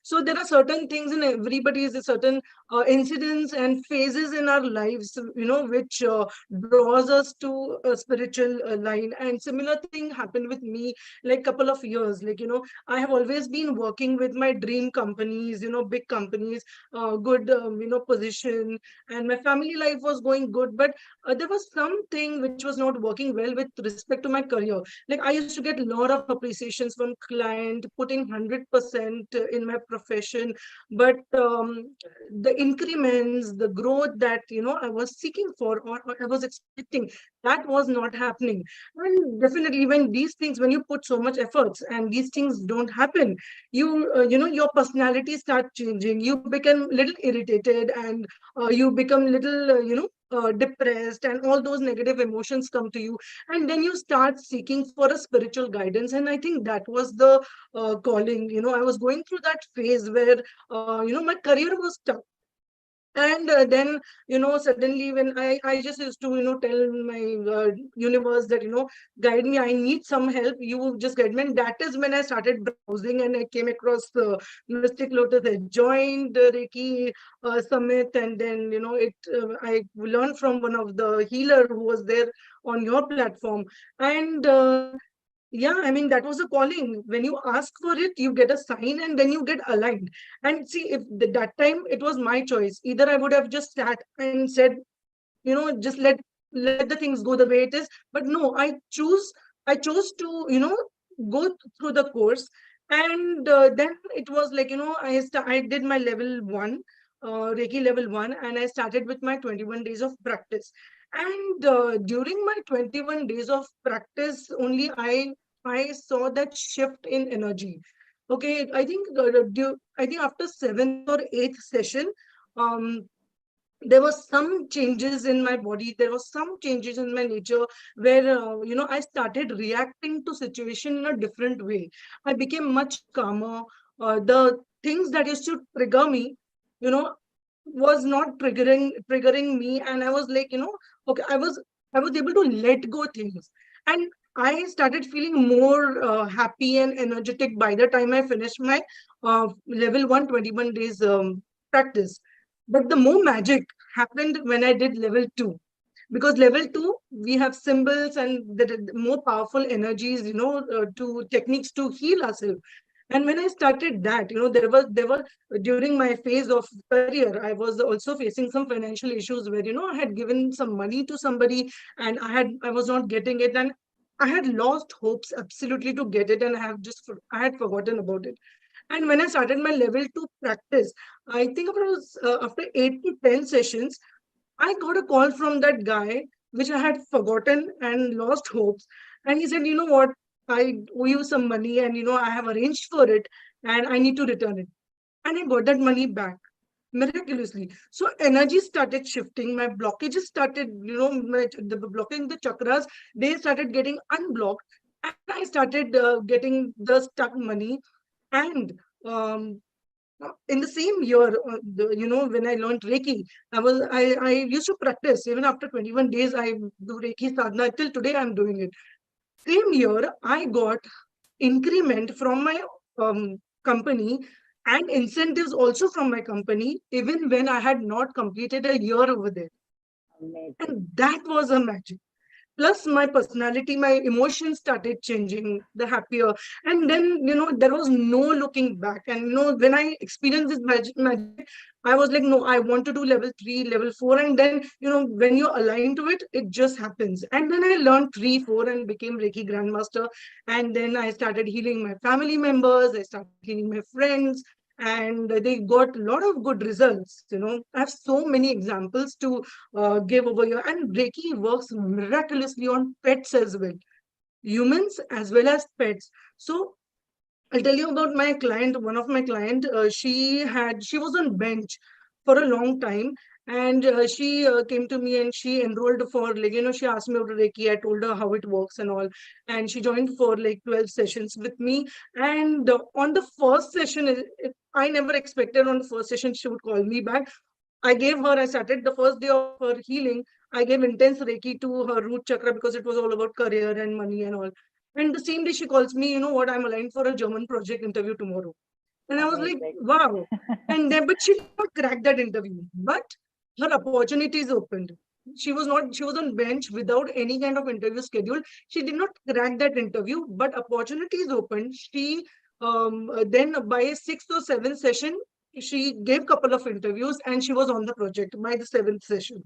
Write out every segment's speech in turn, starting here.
So there are certain things in everybody's, certain incidents and phases in our lives, which draws us to a spiritual line. And similar thing happened with me, like couple of years. I have always been working with my dream companies, big companies, good, position, and my family life was going good. But there was something which was not working well with respect to my career. Like, I used to get a lot of appreciations from client, putting 100% in my profession, but the increments, the growth that I was seeking for, or I was expecting, that was not happening. And definitely, when these things, when you put so much efforts and these things don't happen, your personality start changing. You become little irritated, and you become little depressed, and all those negative emotions come to you. And then you start seeking for a spiritual guidance. And I think that was the calling. I was going through that phase where my career was tough. And then suddenly, when I just used to tell my universe that guide me, I need some help, you just guide me. And that is when I started browsing, and I came across Mystic Lotus. I joined the Reiki summit, and then I learned from one of the healer who was there on your platform. And yeah, I mean, that was a calling. When you ask for it, you get a sign, and then you get aligned. And see, if that time it was my choice, either I would have just sat and said, just let the things go the way it is. But no, I chose to go through the course. And then it was like, I did my level 1, Reiki level 1, and I started with my 21 days of practice. And during my 21 days of practice only, I saw that shift in energy. Okay, I think after 7th or 8th session, um, there was some changes in my body. There was some changes in my nature, where I started reacting to situation in a different way. I became much calmer. The things that used to trigger me, you know was not triggering me. And I was like, okay, I was able to let go things. And I started feeling more happy and energetic by the time I finished my level 121 days practice. But the more magic happened when I did level 2, because level 2, we have symbols and the more powerful energies, to techniques to heal ourselves. And when I started that, there were during my phase of career, I was also facing some financial issues where I had given some money to somebody, and I was not getting it. And I had lost hopes absolutely to get it, and I had forgotten about it. And when I started my level 2 practice, I think it was after 8 to 10 sessions, I got a call from that guy, which I had forgotten and lost hopes. And he said, you know what? I owe you some money, and I have arranged for it, and I need to return it. And I got that money back miraculously. So energy started shifting. My blockages started, blocking the chakras, they started getting unblocked. And I started getting the stuck money. And in the same year, when I learned Reiki, I used to practice even after 21 days. I do Reiki sadhana till today. I'm doing it. Same year, I got increment from my company, and incentives also from my company, even when I had not completed a year over there. Amazing. And that was a magic. Plus my personality, my emotions started changing, the happier. And then there was no looking back. And when I experienced this magic, I was like, no, I want to do level 3, level 4. And then when you align to it, it just happens. And then I learned 3, 4, and became Reiki grandmaster. And then I started healing my family members, I started healing my friends, and they got a lot of good results. I have so many examples to give over here. And Reiki works miraculously on pets as well, humans as well as pets. So I'll tell you about my client. One of my client, she was on bench for a long time, and she came to me and she enrolled for, like, she asked me about Reiki. I told her how it works and all, and she joined for like 12 sessions with me. And on the first session, I never expected on the first session she would call me back. I started the first day of her healing. I gave intense Reiki to her root chakra because it was all about career and money and all. And the same day she calls me, you know what, I'm aligned for a German project interview tomorrow. And I was like, Amazing. wow. And then, but she did not crack that interview. But her opportunities opened. She was on bench without any kind of interview schedule. She did not crack that interview, but opportunities opened. She then by a sixth or seventh session, she gave couple of interviews and she was on the project by the seventh session.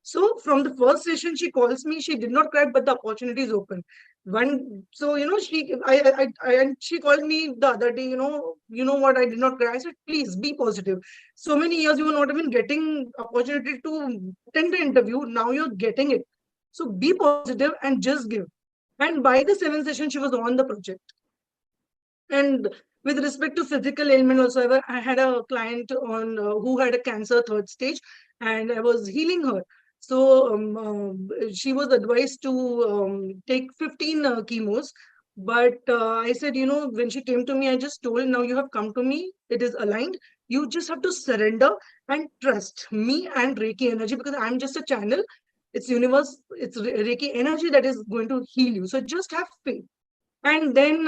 So from the first session, she calls me. She did not crack, but the opportunity is open. So and she called me the other day. You know what? I did not crack. I said, please be positive. So many years you were not even getting opportunity to attend the interview. Now you're getting it. So be positive and just give. And by the seventh session, she was on the project. And with respect to physical ailment, also, I had a client on who had a cancer third stage, and I was healing her. So she was advised to take 15 chemos. But I said, when she came to me, I just told, now you have come to me, it is aligned. You just have to surrender and trust me and Reiki energy because I'm just a channel. It's universe, it's Reiki energy that is going to heal you. So just have faith. And then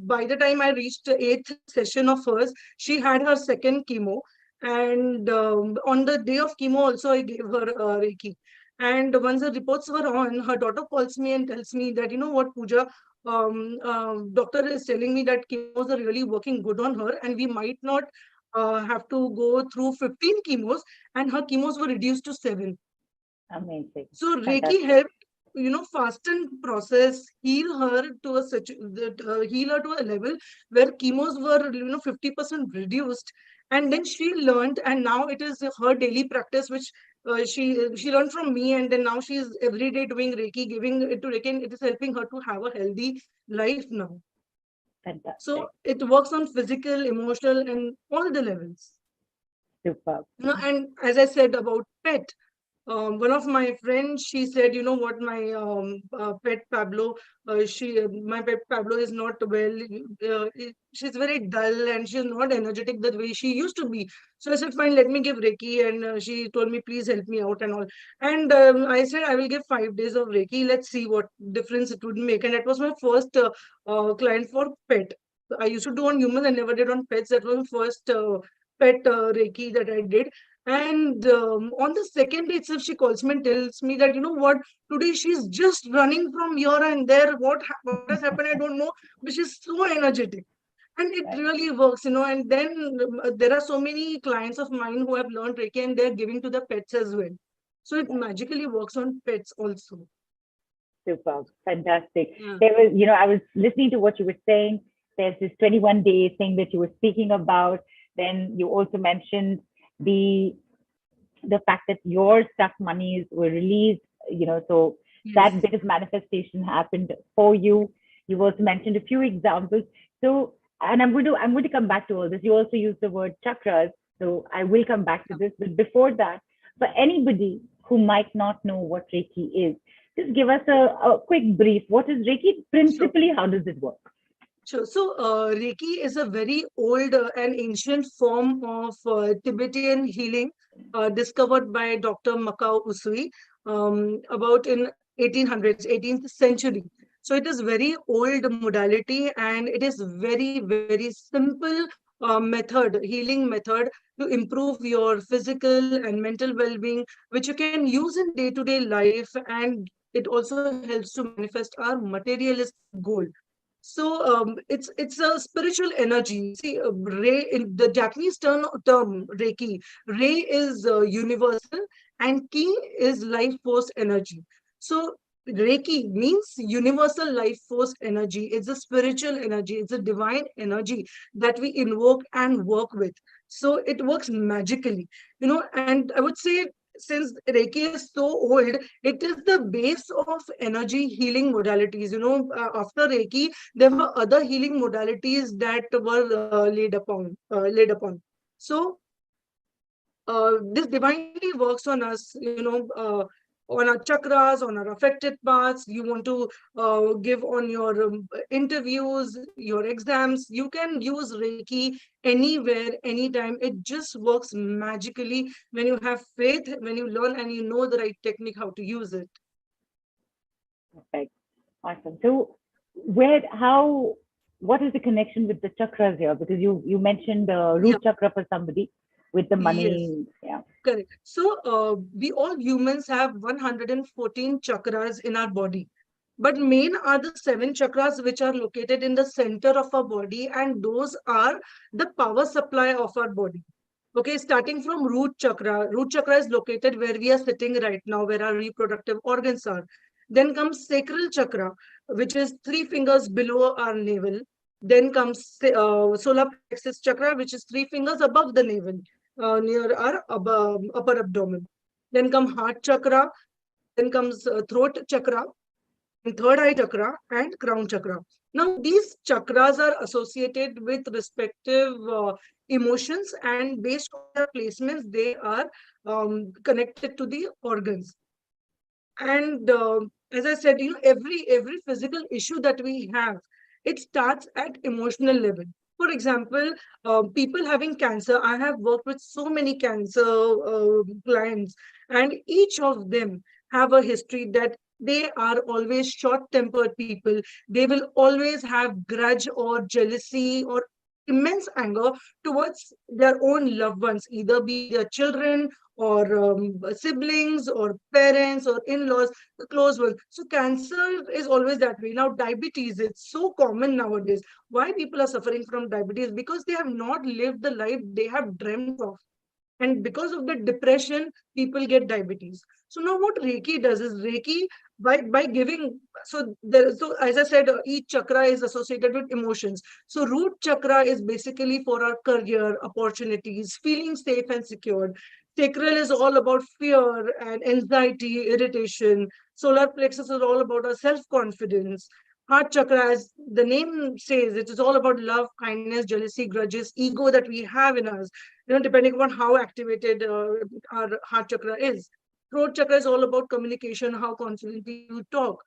by the time I reached the eighth session of hers, she had her second chemo. And on the day of chemo, also, I gave her Reiki. And once the reports were on, her daughter calls me and tells me that, you know what, Pooja, doctor is telling me that chemos are really working good on her, and we might not have to go through 15 chemos, and her chemos were reduced to 7. Amazing. So Reiki Fantastic. helped, fasten process, heal her to a level where chemos were, 50% reduced. And then she learned, and now it is her daily practice, which she learned from me, and then now she is every day doing Reiki, giving it to Reiki, and it is helping her to have a healthy life now. So Fantastic. it works on physical, emotional, and all the levels. Superb. And as I said about pet, one of my friends, she said, you know what, my pet Pablo, my pet Pablo is not well. She's very dull and she's not energetic the way she used to be. So I said, fine, let me give Reiki. And she told me, please help me out and all. And I said, I will give 5 days of Reiki. Let's see what difference it would make. And that was my first client for pet. I used to do on humans, I never did on pets. That was my first pet Reiki that I did. And on the second day itself, she calls me and tells me that, you know what, today she's just running from here and there. What has happened, I don't know, but she's so energetic. And it Right. really works. And then there are so many clients of mine who have learned Reiki and they're giving to the pets as well. So it Right. magically works on pets also. Superb. Fantastic. Yeah. There was, I was listening to what you were saying. There's this 21-day thing that you were speaking about. Then you also mentioned the the fact that your stuck monies were released, so that Yes. bit of manifestation happened for you. You also mentioned a few examples. So, and I'm going to come back to all this. You also used the word chakras. So I will come back to Yeah. this. But before that, for anybody who might not know what Reiki is, just give us a quick brief. What is Reiki? Sure. Principally, how does it work? Sure. So, Reiki is a very old and ancient form of Tibetan healing discovered by Dr. Makao Usui about in 1800s, 18th century. So, it is very old modality and it is very, very simple method, healing method to improve your physical and mental well-being, which you can use in day-to-day life, and it also helps to manifest our materialistic goal. So it's a spiritual energy. See, Rei in the Japanese term Reiki, Rei is universal and Ki is life force energy. So Reiki means universal life force energy. It's a spiritual energy. It's a divine energy that we invoke and work with. So it works magically, And I would say, since Reiki is so old, it is the base of energy healing modalities. After Reiki, there were other healing modalities that were laid upon. So this divinely works on us, on our chakras, on our affected parts. You want to give on your interviews, your exams, you can use Reiki anywhere, anytime. It just works magically when you have faith, when you learn and you know the right technique how to use it. Perfect. Awesome. So, how? what is the connection with the chakras here? Because you mentioned the Yeah. root chakra for somebody with the Yes. money. Yeah. Correct. So, we all humans have 114 chakras in our body. But main are the seven chakras which are located in the center of our body, and those are the power supply of our body. Okay, starting from root chakra. Root chakra is located where we are sitting right now, where our reproductive organs are. Then comes sacral chakra, which is three fingers below our navel. Then comes solar plexus chakra, which is three fingers above the navel, near our upper abdomen. Then come heart chakra. Then comes throat chakra, and third eye chakra, and crown chakra. Now, these chakras are associated with respective emotions, and based on their placements, they are connected to the organs. And as I said, every physical issue that we have, it starts at emotional level. For example, people having cancer, I have worked with so many cancer clients, and each of them have a history that they are always short tempered people. They will always have grudge or jealousy or immense anger towards their own loved ones, either be their children or siblings or parents or in-laws, the close ones. So cancer is always that way. Now diabetes, it's so common nowadays. Why people are suffering from diabetes? Because they have not lived the life they have dreamt of, and because of the depression, people get diabetes. So now what Reiki does is Reiki, by giving, so as I said, each chakra is associated with emotions. So root chakra is basically for our career opportunities, feeling safe and secured. Sacral is all about fear and anxiety, irritation. Solar plexus is all about our self confidence. Heart chakra, as the name says, it is all about love, kindness, jealousy, grudges, ego that we have in us, depending upon how activated our heart chakra is. Throat chakra is all about communication, how confidently you talk.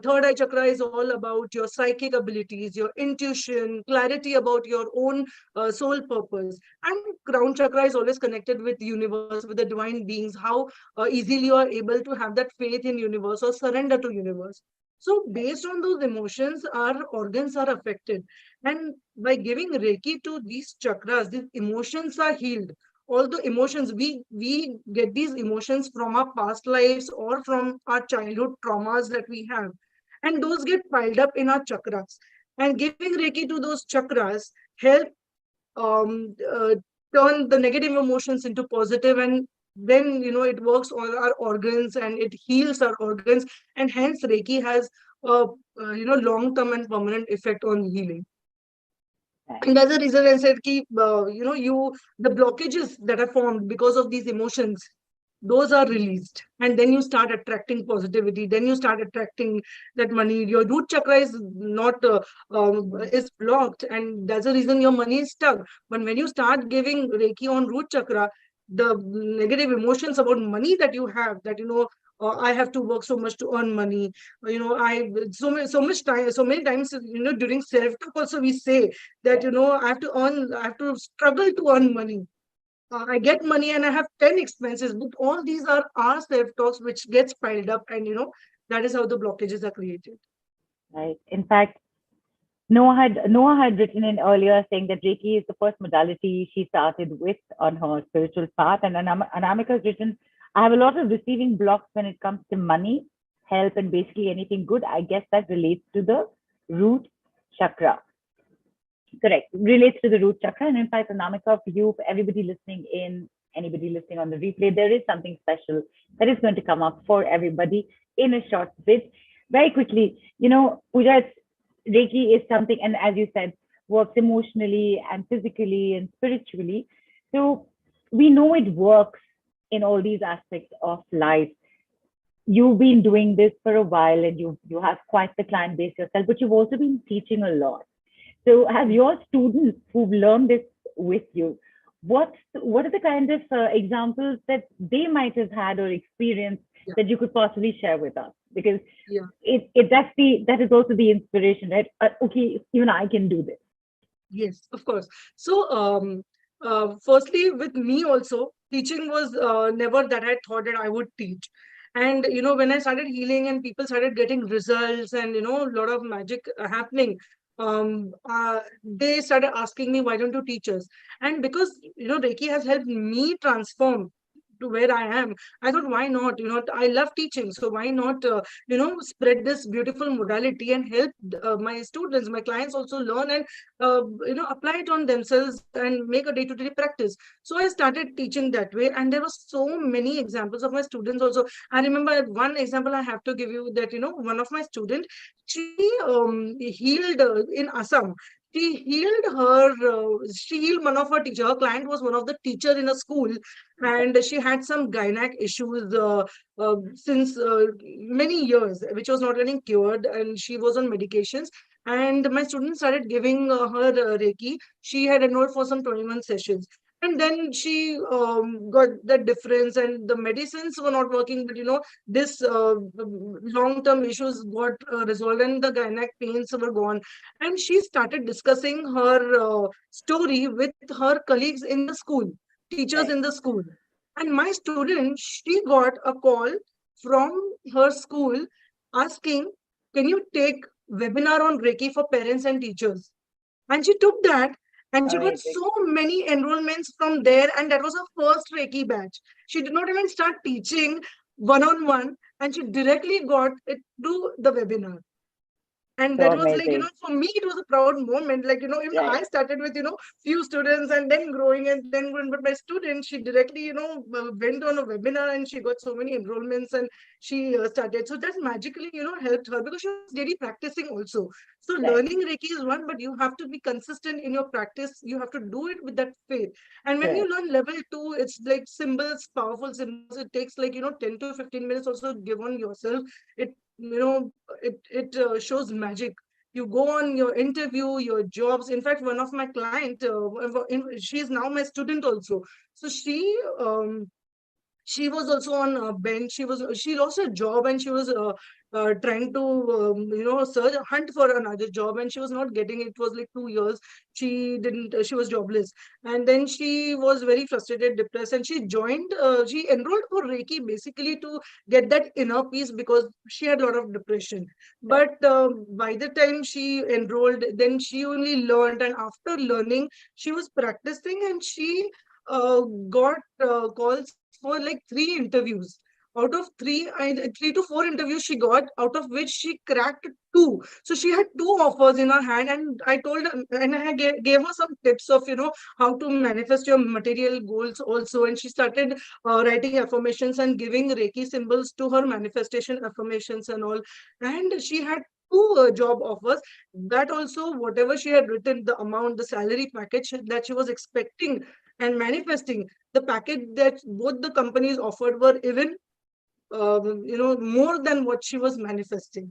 Third eye chakra is all about your psychic abilities, your intuition, clarity about your own soul purpose. And crown chakra is always connected with universe, with the divine beings, how easily you are able to have that faith in universe or surrender to universe. So based on those emotions, our organs are affected. And by giving Reiki to these chakras, these emotions are healed. All the emotions, we get these emotions from our past lives or from our childhood traumas that we have. And those get piled up in our chakras. And giving Reiki to those chakras help uh, turn the negative emotions into positive, and then it works on our organs and it heals our organs, and hence Reiki has a long term and permanent effect on healing. Right. And that's the reason I said ki, the blockages that are formed because of these emotions, those are released, and then you start attracting positivity, then you start attracting that money. Your root chakra is not is blocked, and that's the reason your money is stuck. But when you start giving Reiki on root chakra, the negative emotions about money that you have, that I have to work so much to earn money. I so much time, so many times, during self talk also we say that I have to earn, I have to struggle to earn money. I get money and I have 10 expenses, but all these are our self talks which gets piled up, and that is how the blockages are created. Right. In fact, Noah had written in earlier saying that Reiki is the first modality she started with on her spiritual path, and Anamika has written, "I have a lot of receiving blocks when it comes to money, help, and basically anything good. I guess that relates to the root chakra." Correct. Relates to the root chakra. And in fact, Anamika, for you, for everybody listening in, anybody listening on the replay, there is something special that is going to come up for everybody in a short bit. Very quickly, Pooja, Reiki is something, and as you said, works emotionally and physically and spiritually. So we know it works in all these aspects of life. You've been doing this for a while and you have quite the client base yourself, but you've also been teaching a lot. So have your students who've learned this with you, what are the kind of examples that they might have had or experienced Yeah, that you could possibly share with us? Because yeah. that is also the inspiration, right? Okay, even I can do this. Yes, of course. So, firstly, with me also, teaching was never that I thought that I would teach. And, when I started healing and people started getting results and, a lot of magic happening, they started asking me, why don't you teach us? And because, Reiki has helped me transform to where I am, I thought, why not? I love teaching, so why not, spread this beautiful modality and help my students, my clients also learn and, apply it on themselves and make a day-to-day practice. So I started teaching that way, and there were so many examples of my students also. I remember one example I have to give you, that, one of my students, she healed in Assam. She healed one of her teacher. Her client was one of the teacher in a school, and she had some gynec issues since many years, which was not getting cured, and she was on medications. And my student started giving her Reiki. She had enrolled for some 21 sessions. And then she got the difference, and the medicines were not working. But this long-term issues got resolved, and the gynec pains were gone. And she started discussing her story with her colleagues in the school, teachers Right. in the school. And my student, she got a call from her school asking, can you take webinar on Reiki for parents and teachers? And she took that, and she got Amazing. so many enrollments from there. And that was her first Reiki batch. She did not even start teaching one on one, and she directly got it through the webinar. And So that was like, amazing. for me, it was a proud moment. Like, even Right. I started with, few students and then growing and then growing. But my student, she directly, went on a webinar and she got so many enrollments, and she started. So that magically, helped her because she was daily practicing also. So Right. learning Reiki is one, but you have to be consistent in your practice. You have to do it with that faith. And when you Correct. learn level two, it's like symbols, powerful symbols. It takes like, 10 to 15 minutes also give on yourself. It, shows magic. You go on your interview, your jobs. In fact, one of my client, she is now my student also. So she was also on a bench. She lost her job, and she was trying to search hunt for another job, and she was not getting it. It was like 2 years. She was jobless, and then she was very frustrated, depressed, and she enrolled for Reiki basically to get that inner peace, because she had a lot of depression. Right. But by the time she enrolled, then she only learned, and after learning, she was practicing, and she got calls for like 3 interviews. Out of three to four interviews she got, out of which she cracked two. So she had two offers in her hand, and I told her, and I gave her some tips of, how to manifest your material goals also. And she started writing affirmations and giving Reiki symbols to her manifestation affirmations and all. And she had two job offers. That also, whatever she had written, the amount, the salary package that she was expecting and manifesting, the package that both the companies offered were even more than what she was manifesting.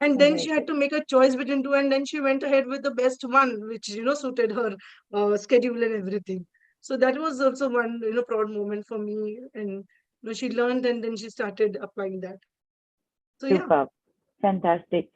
And then she had Amazing. to make a choice between two, and then she went ahead with the best one, which suited her schedule and everything. So that was also one proud moment for me. And she learned, and then she started applying that. So yeah. Superb. Fantastic.